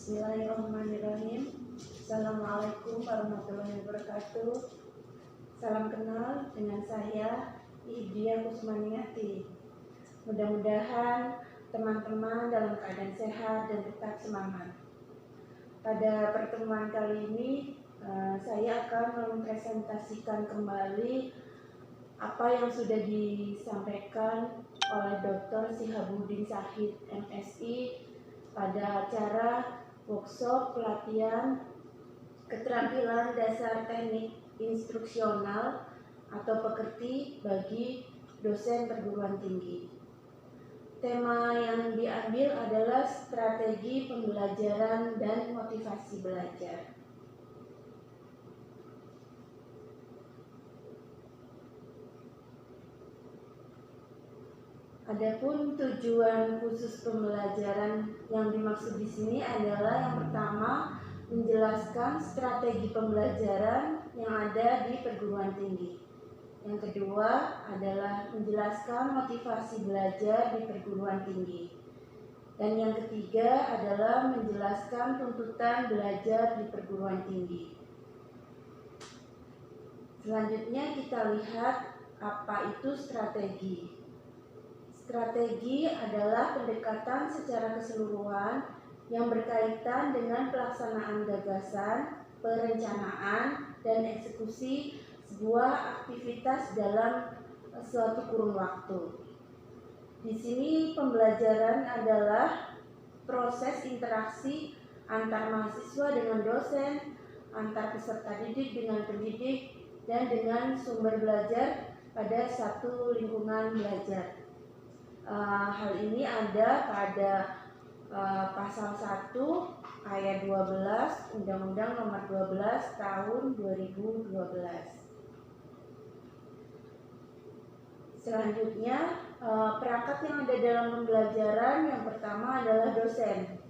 Bismillahirrahmanirrahim. Assalamualaikum warahmatullahi wabarakatuh. Salam kenal dengan saya Idria Kusmaniati. Mudah-mudahan teman-teman dalam keadaan sehat dan tetap semangat. Pada pertemuan kali ini saya akan mempresentasikan kembali apa yang sudah disampaikan oleh Dr. Sihabuddin Syahid MSI pada acara workshop pelatihan keterampilan dasar teknik instruksional atau pekerti bagi dosen perguruan tinggi. Tema yang diambil adalah strategi pembelajaran dan motivasi belajar. Adapun tujuan khusus pembelajaran yang dimaksud di sini adalah yang pertama, menjelaskan strategi pembelajaran yang ada di perguruan tinggi. Yang kedua adalah menjelaskan motivasi belajar di perguruan tinggi. Dan yang ketiga adalah menjelaskan tuntutan belajar di perguruan tinggi. Selanjutnya kita lihat apa itu strategi. Strategi adalah pendekatan secara keseluruhan yang berkaitan dengan pelaksanaan gagasan, perencanaan, dan eksekusi sebuah aktivitas dalam suatu kurun waktu. Di sini pembelajaran adalah proses interaksi antar mahasiswa dengan dosen, antar peserta didik dengan pendidik, dan dengan sumber belajar pada satu lingkungan belajar. Hal ini ada pada pasal 1 ayat 12 Undang-Undang Nomor 12 Tahun 2012. Selanjutnya, perangkat yang ada dalam pembelajaran yang pertama adalah dosen.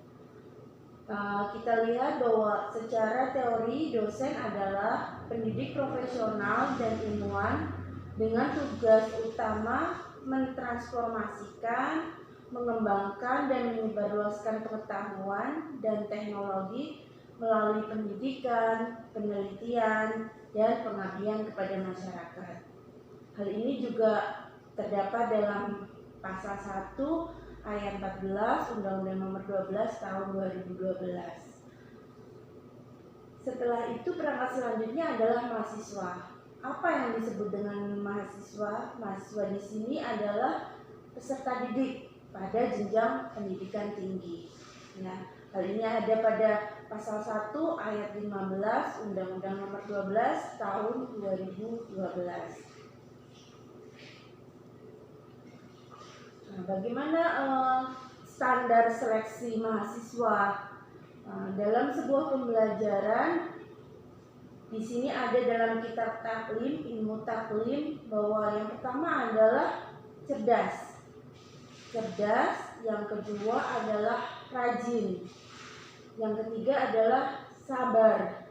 Kita lihat bahwa secara teori dosen adalah pendidik profesional dan ilmuwan dengan tugas utama mentransformasikan, mengembangkan, dan menyebarluaskan pengetahuan dan teknologi melalui pendidikan, penelitian, dan pengabdian kepada masyarakat. Hal ini juga terdapat dalam pasal 1 ayat 14 Undang-Undang Nomor 12 Tahun 2012. Setelah itu perangkat selanjutnya adalah mahasiswa. Apa yang disebut dengan mahasiswa? Mahasiswa di sini adalah peserta didik pada jenjang pendidikan tinggi. Nah, hal ini ada pada pasal 1 ayat 15 Undang-Undang Nomor 12 Tahun 2012. Nah, bagaimana standar seleksi mahasiswa dalam sebuah pembelajaran? Di sini ada dalam kitab taklim, ilmu taklim, bahwa yang pertama adalah cerdas. Cerdas, yang kedua adalah rajin. Yang ketiga adalah sabar.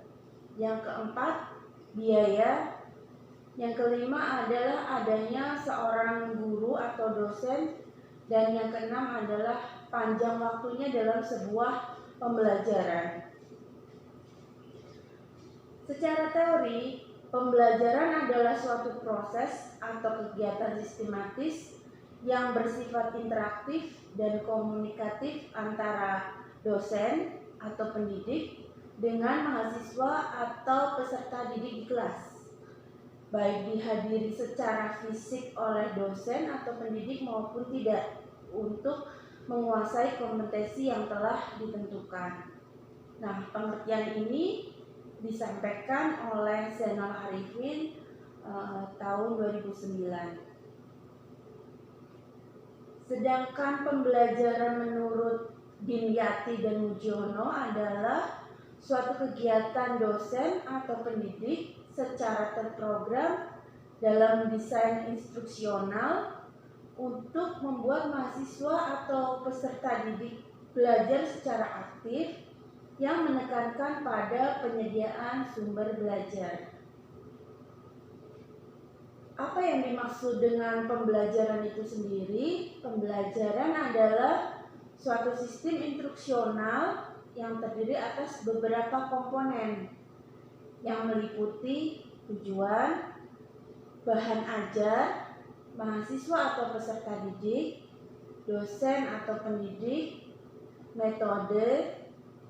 Yang keempat, biaya. Yang kelima adalah adanya seorang guru atau dosen. Dan yang keenam adalah panjang waktunya dalam sebuah pembelajaran. Secara teori, pembelajaran adalah suatu proses atau kegiatan sistematis yang bersifat interaktif dan komunikatif antara dosen atau pendidik dengan mahasiswa atau peserta didik di kelas, baik dihadiri secara fisik oleh dosen atau pendidik maupun tidak, untuk menguasai kompetensi yang telah ditentukan. Nah, pengertian ini disampaikan oleh Zainal Arifin tahun 2009. Sedangkan pembelajaran menurut Dimyati dan Mujiono adalah suatu kegiatan dosen atau pendidik secara terprogram dalam desain instruksional untuk membuat mahasiswa atau peserta didik belajar secara aktif yang menekankan pada penyediaan sumber belajar. Apa yang dimaksud dengan pembelajaran itu sendiri? Pembelajaran adalah suatu sistem instruksional yang terdiri atas beberapa komponen yang meliputi tujuan, bahan ajar, mahasiswa atau peserta didik, dosen atau pendidik, metode,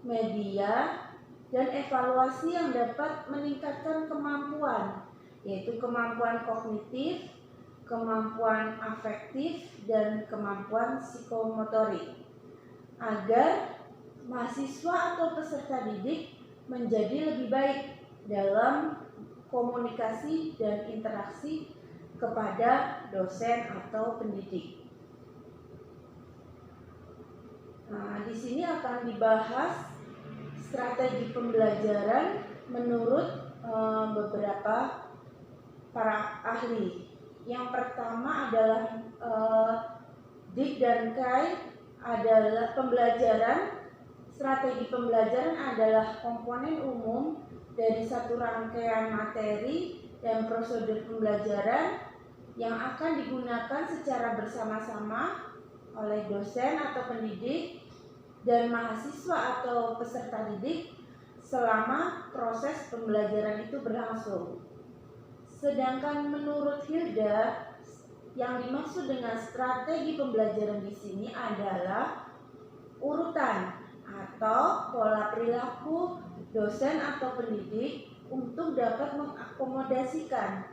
media, dan evaluasi yang dapat meningkatkan kemampuan, yaitu kemampuan kognitif, kemampuan afektif, dan kemampuan psikomotorik, agar mahasiswa atau peserta didik menjadi lebih baik dalam komunikasi dan interaksi kepada dosen atau pendidik. Nah, di sini akan dibahas strategi pembelajaran menurut beberapa para ahli. Yang pertama adalah Dick dan Kai adalah strategi pembelajaran adalah komponen umum dari satu rangkaian materi dan prosedur pembelajaran yang akan digunakan secara bersama-sama oleh dosen atau pendidik dan mahasiswa atau peserta didik selama proses pembelajaran itu berlangsung. Sedangkan menurut Hilda, yang dimaksud dengan strategi pembelajaran di sini adalah urutan atau pola perilaku dosen atau pendidik untuk dapat mengakomodasikan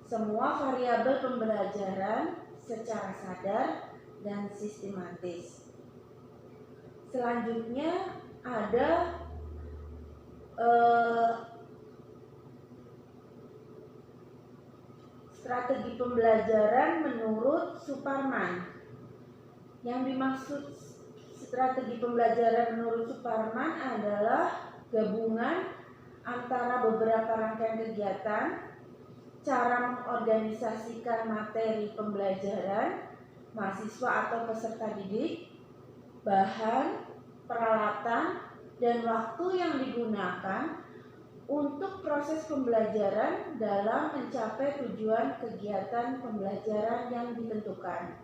semua variabel pembelajaran secara sadar dan sistematis. Selanjutnya ada strategi pembelajaran menurut Suparman. Yang dimaksud strategi pembelajaran menurut Suparman adalah gabungan antara beberapa rangkaian kegiatan, cara mengorganisasikan materi pembelajaran mahasiswa atau peserta didik, bahan, peralatan, dan waktu yang digunakan untuk proses pembelajaran dalam mencapai tujuan kegiatan pembelajaran yang ditentukan.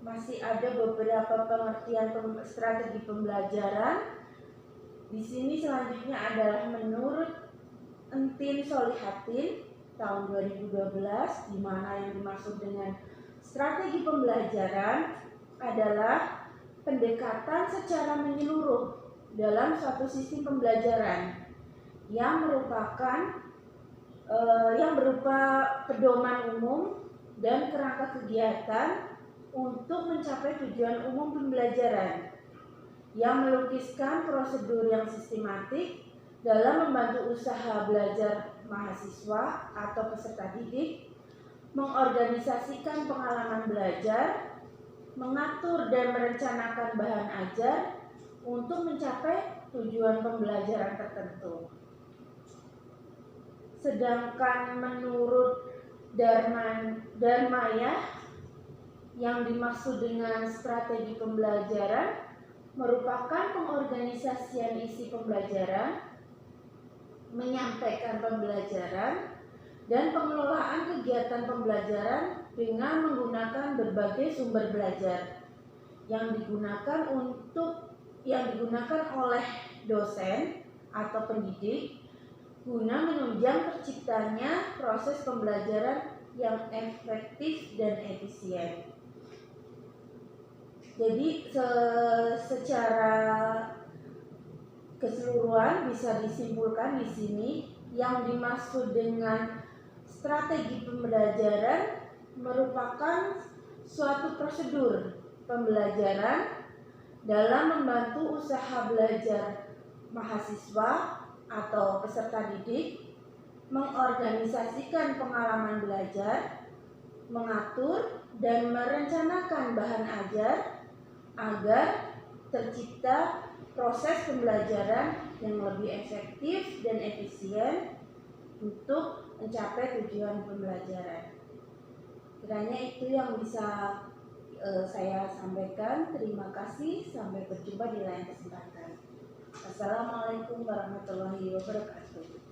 Masih ada beberapa pengertian strategi pembelajaran. Di sini selanjutnya adalah menurut Entin Solihatin tahun 2012, di mana yang dimaksud dengan strategi pembelajaran adalah pendekatan secara menyeluruh dalam suatu sistem pembelajaran yang berupa pedoman umum dan kerangka kegiatan untuk mencapai tujuan umum pembelajaran, yang melukiskan prosedur yang sistematik dalam membantu usaha belajar mahasiswa atau peserta didik, mengorganisasikan pengalaman belajar, mengatur dan merencanakan bahan ajar untuk mencapai tujuan pembelajaran tertentu. Sedangkan menurut Darmaya, yang dimaksud dengan strategi pembelajaran merupakan pengorganisasian isi pembelajaran, menyampaikan pembelajaran, dan pengelolaan kegiatan pembelajaran dengan menggunakan berbagai sumber belajar yang digunakan oleh dosen atau pendidik guna menunjang terciptanya proses pembelajaran yang efektif dan efisien. Jadi secara keseluruhan bisa disimpulkan di sini yang dimaksud dengan strategi pembelajaran merupakan suatu prosedur pembelajaran dalam membantu usaha belajar mahasiswa atau peserta didik, mengorganisasikan pengalaman belajar, mengatur dan merencanakan bahan ajar agar tercipta proses pembelajaran yang lebih efektif dan efisien untuk mencapai tujuan pembelajaran. Kiranya itu yang bisa saya sampaikan. Terima kasih. Sampai berjumpa di lain kesempatan. Assalamualaikum warahmatullahi wabarakatuh.